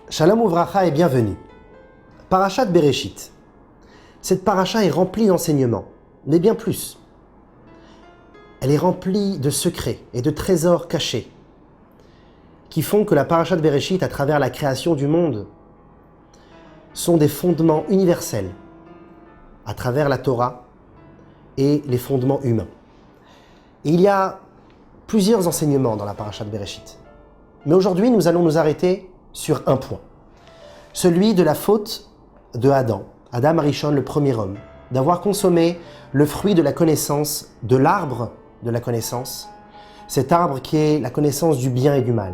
Shalom Uvracha et bienvenue. Parashat Bereshit. Cette paracha est remplie d'enseignements, mais bien plus. Elle est remplie de secrets et de trésors cachés qui font que la parashat Bereshit, à travers la création du monde, sont des fondements universels à travers la Torah et les fondements humains. Et il y a plusieurs enseignements dans la parashat Bereshit. Mais aujourd'hui, nous allons nous arrêter sur un point. Celui de la faute de Adam Arishon, le premier homme, d'avoir consommé le fruit de la connaissance, de l'arbre de la connaissance, cet arbre qui est la connaissance du bien et du mal.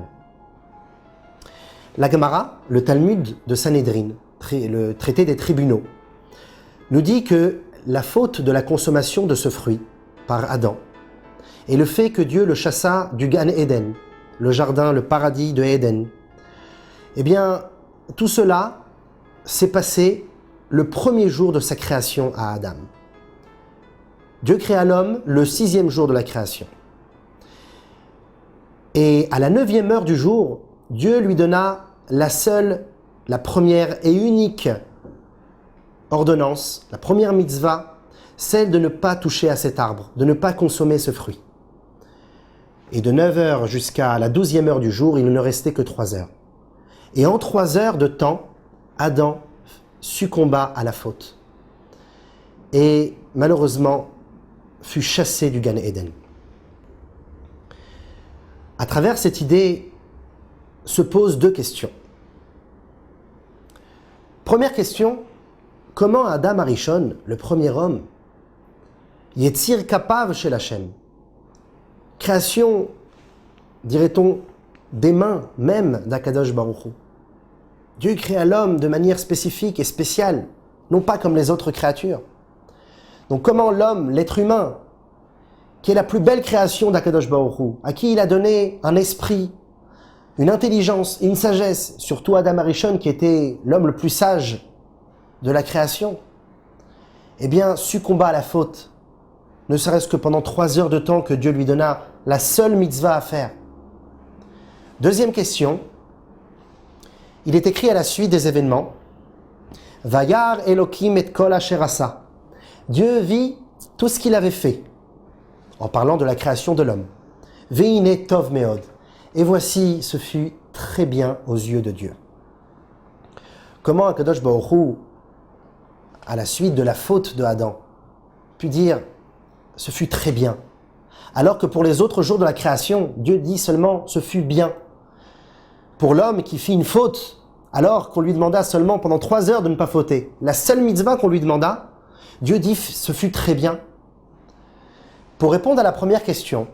La Gemara, le Talmud de Sanhédrin, le traité des tribunaux, nous dit que la faute de la consommation de ce fruit par Adam est le fait que Dieu le chassa du Gan Eden, le jardin, le paradis de Éden. Eh bien, tout cela s'est passé le premier jour de sa création à Adam. Dieu créa l'homme le 6e jour de la création. Et à la 9e heure du jour, Dieu lui donna la première et unique ordonnance, la première mitzvah, celle de ne pas toucher à cet arbre, de ne pas consommer ce fruit. Et de 9 heures jusqu'à la 12e heure du jour, il ne restait que 3 heures. Et en 3 heures de temps, Adam succomba à la faute. Et malheureusement, fut chassé du Gan Eden. À travers cette idée, se posent 2 questions. Première question, comment Adam Arishon, le premier homme, Yetzir Kapav chez Hachem, création, dirait-on, des mains même d'Akadosh Baruch Hu. Dieu créa l'homme de manière spécifique et spéciale, non pas comme les autres créatures. Donc comment l'homme, l'être humain, qui est la plus belle création d'Akadosh Baruch Hu, à qui il a donné un esprit, une intelligence, une sagesse, surtout Adam Arishon qui était l'homme le plus sage de la création, eh bien succomba à la faute, ne serait-ce que pendant 3 heures de temps que Dieu lui donna la seule mitzvah à faire. Deuxième question, il est écrit à la suite des événements, Vayar Elokim et kol asher asa. Dieu vit tout ce qu'il avait fait, en parlant de la création de l'homme. Veine tov meod. Et voici, ce fut très bien aux yeux de Dieu. Comment Akadosh Baruch Hu, à la suite de la faute de Adam, put dire ce fut très bien, alors que pour les autres jours de la création, Dieu dit seulement ce fut bien. Pour l'homme qui fit une faute, alors qu'on lui demanda seulement pendant 3 heures de ne pas fauter, la seule mitzvah qu'on lui demanda, Dieu dit ce fut très bien. Pour répondre à la première question,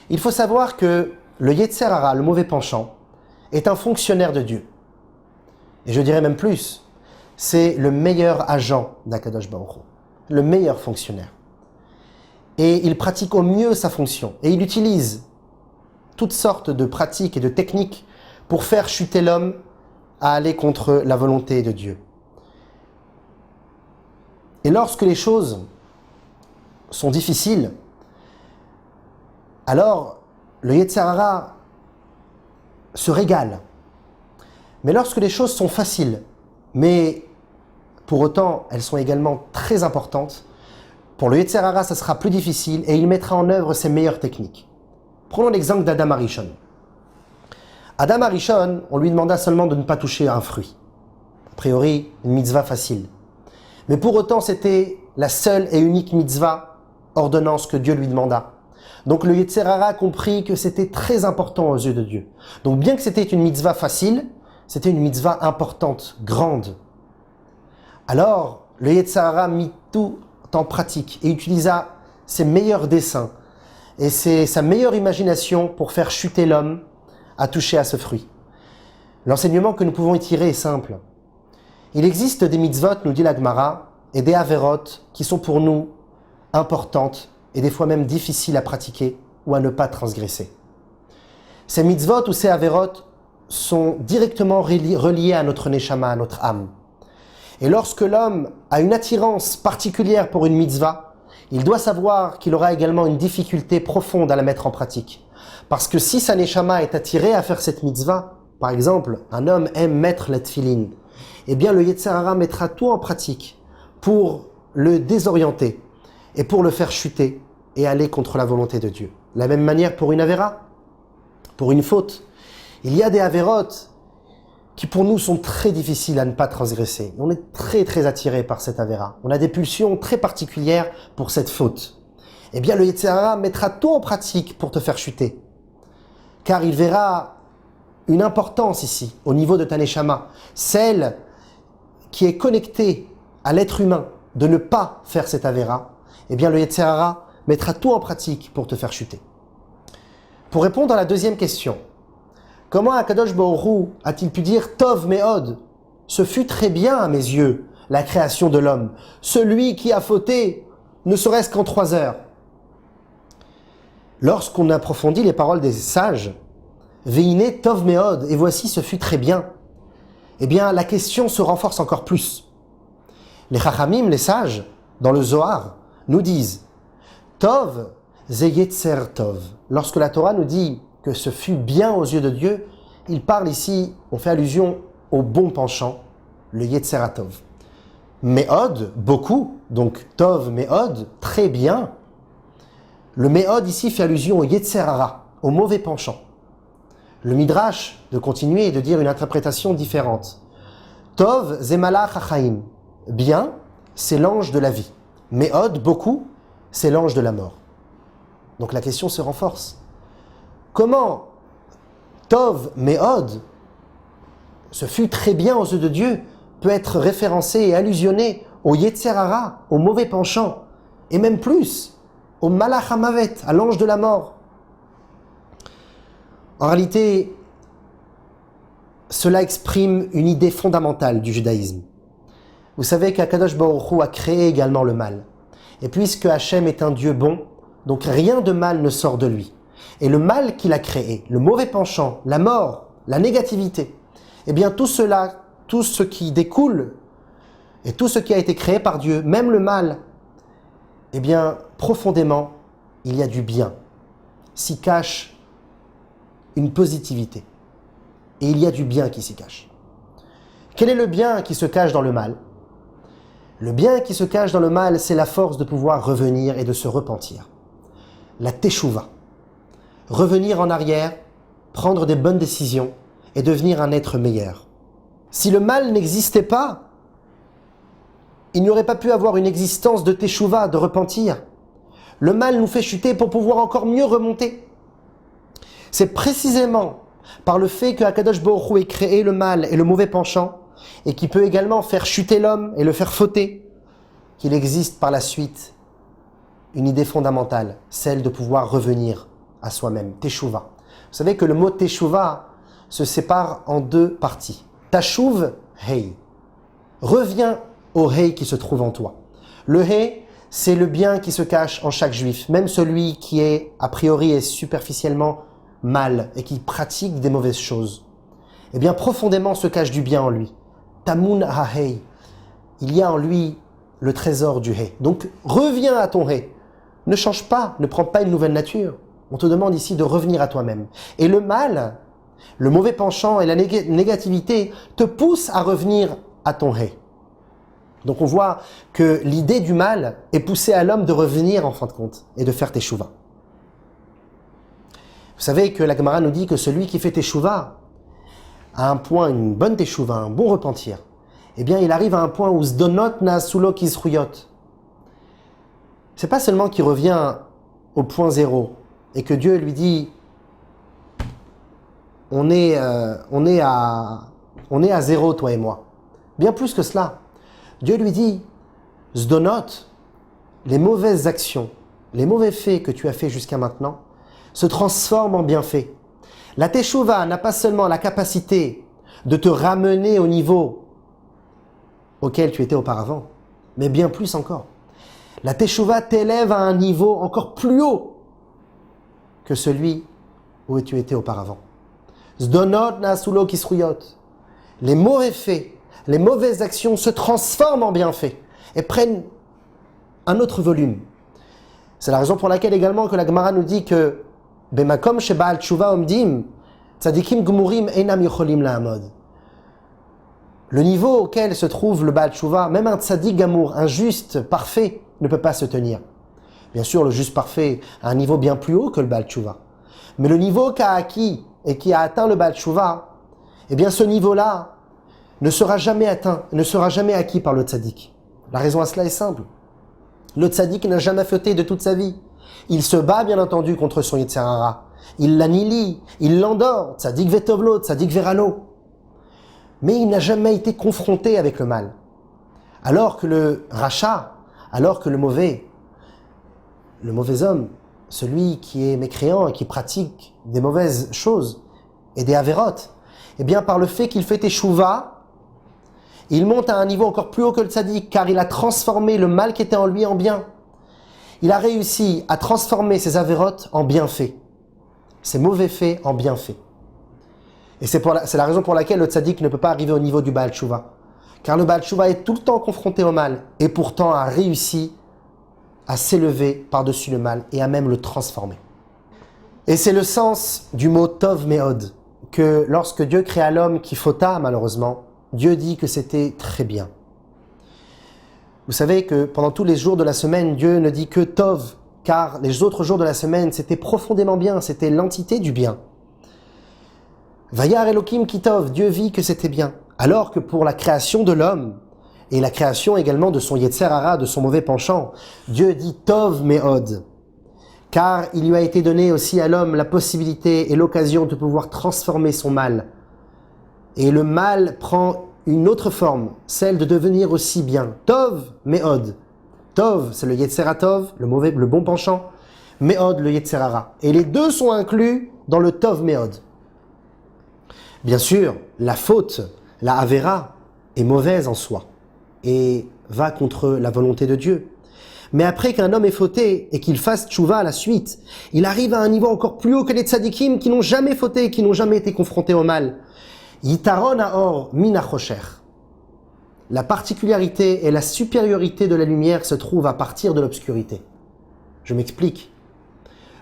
il faut savoir que le Yetzer Hara, le mauvais penchant, est un fonctionnaire de Dieu. Et je dirais même plus, c'est le meilleur agent d'Akadosh Baruch Hu, le meilleur fonctionnaire. Et il pratique au mieux sa fonction. Et il utilise toutes sortes de pratiques et de techniques pour faire chuter l'homme à aller contre la volonté de Dieu. Et lorsque les choses sont difficiles, alors le Yetzer Hara se régale. Mais lorsque les choses sont faciles, mais pour autant elles sont également très importantes, pour le Yetzer Hara ça sera plus difficile et il mettra en œuvre ses meilleures techniques. Prenons l'exemple d'Adam Arishon. Adam Arishon, on lui demanda seulement de ne pas toucher à un fruit. A priori, une mitzvah facile. Mais pour autant, c'était la seule et unique mitzvah, ordonnance que Dieu lui demanda. Donc le Yetzer Hara comprit que c'était très important aux yeux de Dieu. Donc bien que c'était une mitzvah facile, c'était une mitzvah importante, grande. Alors, le Yetzer Hara mit tout en pratique et utilisa ses meilleurs desseins et sa meilleure imagination pour faire chuter l'homme à toucher à ce fruit. L'enseignement que nous pouvons y tirer est simple. Il existe des mitzvot, nous dit la Gemara, et des averot qui sont pour nous importantes et des fois même difficiles à pratiquer ou à ne pas transgresser. Ces mitzvot ou ces averot sont directement reliés à notre neshama, à notre âme. Et lorsque l'homme a une attirance particulière pour une mitzvah, il doit savoir qu'il aura également une difficulté profonde à la mettre en pratique. Parce que si sa neshama est attirée à faire cette mitzvah, par exemple, un homme aime mettre la tefilin, eh bien le Yetzer Hara mettra tout en pratique pour le désorienter et pour le faire chuter et aller contre la volonté de Dieu. De la même manière pour une avéra, pour une faute. Il y a des avérotes qui pour nous sont très difficiles à ne pas transgresser. On est très attiré par cette avéra. On a des pulsions très particulières pour cette faute. Eh bien le Yetzer Hara mettra tout en pratique pour te faire chuter. Car il verra une importance ici, au niveau de ta neshama, celle qui est connectée à l'être humain, de ne pas faire cette avéra, eh bien le Yetzer Hara mettra tout en pratique pour te faire chuter. Pour répondre à la deuxième question, comment Akadosh Baruch Hu a-t-il pu dire Tov Me'od? Ce fut très bien à mes yeux, la création de l'homme. Celui qui a fauté, ne serait-ce qu'en 3 heures. Lorsqu'on approfondit les paroles des sages, Veine Tov Me'od, et voici ce fut très bien, eh bien la question se renforce encore plus. Les Chachamim, les sages, dans le Zohar, nous disent Tov, ze Yetzer Tov. Lorsque la Torah nous dit que ce fut bien aux yeux de Dieu, il parle ici, on fait allusion au bon penchant, le Yetzer Tov. Me'od, beaucoup, donc Tov, Me'od, très bien. Le Me'od ici fait allusion au Yetzer Hara, au mauvais penchant. Le Midrash, de continuer et de dire une interprétation différente. Tov, ze Malach HaChaim. Bien, c'est l'ange de la vie. Me'od, beaucoup, c'est l'ange de la mort. Donc la question se renforce. Comment Tov, Me'od, ce fut très bien aux yeux de Dieu, peut être référencé et allusionné au Yetzer Hara, au mauvais penchant, et même plus, au Malach HaMavet, à l'ange de la mort. En réalité, cela exprime une idée fondamentale du judaïsme. Vous savez qu'Akadosh Baruch Hu a créé également le mal. Et puisque Hachem est un Dieu bon, donc rien de mal ne sort de lui. Et le mal qu'il a créé, le mauvais penchant, la mort, la négativité, eh bien tout cela, tout ce qui découle et tout ce qui a été créé par Dieu, même le mal, eh bien profondément, il y a du bien. S'y cache une positivité. Et il y a du bien qui s'y cache. Quel est le bien qui se cache dans le mal ? Le bien qui se cache dans le mal, c'est la force de pouvoir revenir et de se repentir. La teshuva. Revenir en arrière, prendre des bonnes décisions et devenir un être meilleur. Si le mal n'existait pas, il n'y aurait pas pu avoir une existence de teshuva, de repentir. Le mal nous fait chuter pour pouvoir encore mieux remonter. C'est précisément par le fait que Akadosh Baruch Hu ait créé le mal et le mauvais penchant, et qui peut également faire chuter l'homme et le faire fauter, qu'il existe par la suite une idée fondamentale, celle de pouvoir revenir à soi-même, teshuva. Vous savez que le mot teshuva se sépare en 2 parties. Tashuv, hei. Reviens au hei qui se trouve en toi. Le hei, c'est le bien qui se cache en chaque juif, même celui qui est a priori et superficiellement mal et qui pratique des mauvaises choses. Eh bien profondément se cache du bien en lui. Tamun ha-hei. Il y a en lui le trésor du hei. Donc reviens à ton hei. Ne change pas, ne prends pas une nouvelle nature. On te demande ici de revenir à toi-même. Et le mal, le mauvais penchant et la négativité te poussent à revenir à ton hei. Donc on voit que l'idée du mal est poussée à l'homme de revenir en fin de compte et de faire teshuva. Vous savez que la Gemara nous dit que celui qui fait teshuva à un point, une bonne teshuva, un bon repentir, eh bien il arrive à un point où zdonot naasulo kizruyot. C'est pas seulement qu'il revient au point zéro et que Dieu lui dit on est à zéro toi et moi. Bien plus que cela. Dieu lui dit zdonot, les mauvaises actions, les mauvais faits que tu as fait jusqu'à maintenant se transforment en bienfaits. La teshuva n'a pas seulement la capacité de te ramener au niveau auquel tu étais auparavant, mais bien plus encore. La teshuva t'élève à un niveau encore plus haut que celui où tu étais auparavant. Zdonot naasulo kisruyot. Les mauvais faits, les mauvaises actions se transforment en bienfaits et prennent un autre volume. C'est la raison pour laquelle également que la Gemara nous dit que Bemakom shebaal tshuva omdim, Tzadikim gmurim einam yocholim la'amod. Le niveau auquel se trouve le Baal Tshuva, même un tzadik gamour, un juste parfait, ne peut pas se tenir. Bien sûr, le juste parfait a un niveau bien plus haut que le Baal Tshuva. Mais le niveau qu'a acquis et qui a atteint le Baal Tshuva, eh bien ce niveau-là ne sera jamais atteint, ne sera jamais acquis par le tzadik. La raison à cela est simple. Le tzadik n'a jamais fauté de toute sa vie. Il se bat bien entendu contre son Yetzer Hara. Il l'annihilie, il l'endort, tzadik vetovlo, tzadik veralo. Mais il n'a jamais été confronté avec le mal. Alors que le rachat, alors que le mauvais homme, celui qui est mécréant et qui pratique des mauvaises choses et des avérotes, eh bien par le fait qu'il fait teshuva, il monte à un niveau encore plus haut que le tzaddik, car il a transformé le mal qui était en lui en bien. Il a réussi à transformer ses avérotes en bienfaits, ses mauvais faits en bienfaits. Et c'est la raison pour laquelle le tzaddik ne peut pas arriver au niveau du Baal Tshuva. Car le Baal Tshuva est tout le temps confronté au mal, et pourtant a réussi à s'élever par-dessus le mal, et à même le transformer. Et c'est le sens du mot Tov Meod, que lorsque Dieu créa l'homme qui fauta, malheureusement, Dieu dit que c'était très bien. Vous savez que pendant tous les jours de la semaine, Dieu ne dit que Tov, car les autres jours de la semaine, c'était profondément bien, c'était l'entité du bien. Vayar Elohim Kitov, Dieu vit que c'était bien. Alors que pour la création de l'homme, et la création également de son Yetzer Hara, de son mauvais penchant, Dieu dit Tov Meod. Car il lui a été donné aussi à l'homme la possibilité et l'occasion de pouvoir transformer son mal. Et le mal prend une autre forme, celle de devenir aussi bien. Tov Meod. Tov, c'est le Yetzer Hatov, le bon penchant. Meod, le Yetzer Hara. Et les deux sont inclus dans le Tov Meod. Bien sûr, la faute, la Avera, est mauvaise en soi et va contre la volonté de Dieu. Mais après qu'un homme ait fauté et qu'il fasse tchouva à la suite, il arrive à un niveau encore plus haut que les tzadikim qui n'ont jamais fauté, qui n'ont jamais été confrontés au mal. Yitaron haor min hachosher. La particularité et la supériorité de la lumière se trouvent à partir de l'obscurité. Je m'explique.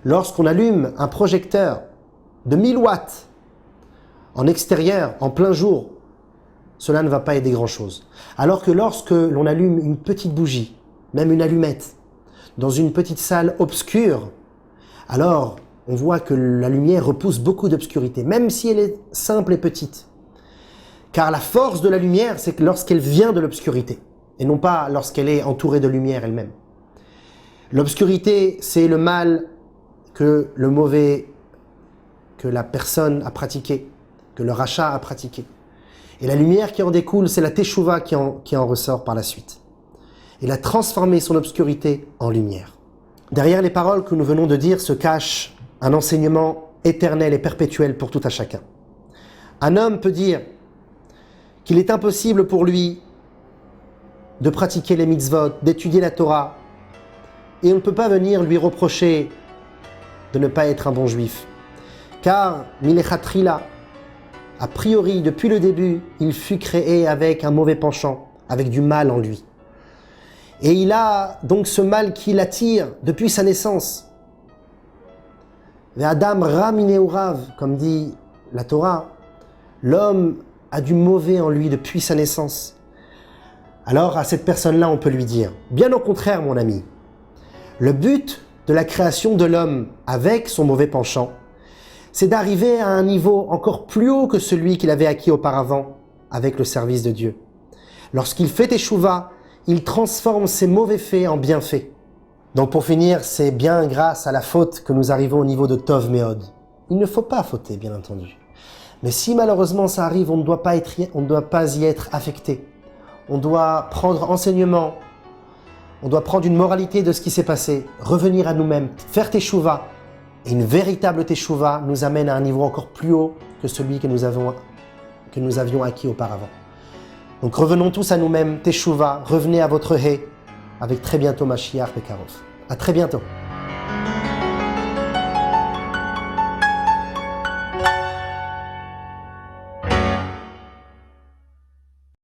Lorsqu'on allume un projecteur de 1000 watts en extérieur, en plein jour, cela ne va pas aider grand-chose. Alors que lorsque l'on allume une petite bougie, même une allumette, dans une petite salle obscure, alors on voit que la lumière repousse beaucoup d'obscurité, même si elle est simple et petite. Car la force de la lumière, c'est que lorsqu'elle vient de l'obscurité, et non pas lorsqu'elle est entourée de lumière elle-même. L'obscurité, c'est le mal que le mauvais, que la personne a pratiqué, que le rachat a pratiqué. Et la lumière qui en découle, c'est la teshuva qui en ressort par la suite. Il a transformé son obscurité en lumière. Derrière les paroles que nous venons de dire se cache un enseignement éternel et perpétuel pour tout à chacun. Un homme peut dire qu'il est impossible pour lui de pratiquer les mitzvot, d'étudier la Torah, et on ne peut pas venir lui reprocher de ne pas être un bon juif. Car, milechatrila, a priori, depuis le début, il fut créé avec un mauvais penchant, avec du mal en lui. Et il a donc ce mal qui l'attire depuis sa naissance. Adam Ramineurav, comme dit la Torah, l'homme a du mauvais en lui depuis sa naissance. Alors à cette personne-là, on peut lui dire, bien au contraire mon ami, le but de la création de l'homme avec son mauvais penchant, c'est d'arriver à un niveau encore plus haut que celui qu'il avait acquis auparavant avec le service de Dieu. Lorsqu'il fait teshuva, il transforme ses mauvais faits en bienfaits. Donc pour finir, c'est bien grâce à la faute que nous arrivons au niveau de Tov Meod. Il ne faut pas fauter, bien entendu. Mais si malheureusement ça arrive, on ne doit pas y être affecté. On doit prendre enseignement, on doit prendre une moralité de ce qui s'est passé, revenir à nous-mêmes, faire teshuva. Et une véritable teshuva nous amène à un niveau encore plus haut que celui que nous avions acquis auparavant. Donc revenons tous à nous-mêmes, teshuva, revenez à votre hé, avec très bientôt Mashiach Bekarov. À très bientôt.